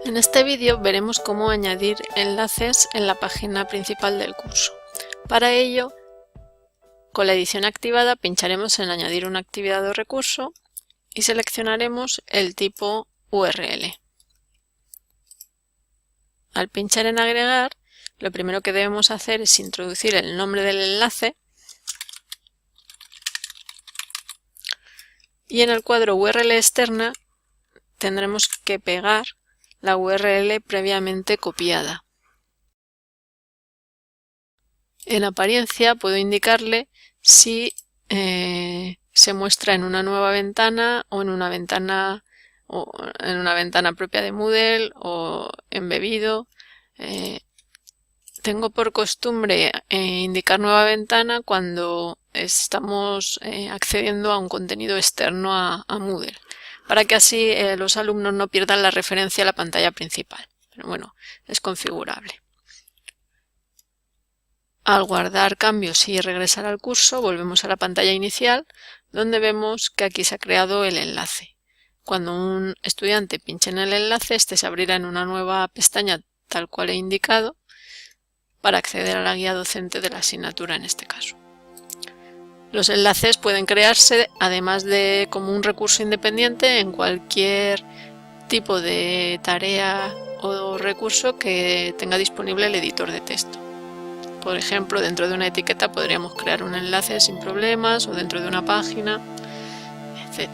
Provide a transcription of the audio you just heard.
En este vídeo veremos cómo añadir enlaces en la página principal del curso. Para ello, con la edición activada pincharemos en Añadir una actividad o recurso y seleccionaremos el tipo URL. Al pinchar en Agregar, lo primero que debemos hacer es introducir el nombre del enlace y en el cuadro URL externa tendremos que pegar la URL previamente copiada. En apariencia puedo indicarle si se muestra en una nueva ventana o en una ventana propia de Moodle o embebido. Tengo por costumbre indicar nueva ventana cuando estamos accediendo a un contenido externo a Moodle, para que así los alumnos no pierdan la referencia a la pantalla principal. Pero bueno, es configurable. Al guardar cambios y regresar al curso, volvemos a la pantalla inicial, donde vemos que aquí se ha creado el enlace. Cuando un estudiante pinche en el enlace, este se abrirá en una nueva pestaña tal cual he indicado, para acceder a la guía docente de la asignatura en este caso. Los enlaces pueden crearse, además de como un recurso independiente, en cualquier tipo de tarea o recurso que tenga disponible el editor de texto. Por ejemplo, dentro de una etiqueta podríamos crear un enlace sin problemas, o dentro de una página, etc.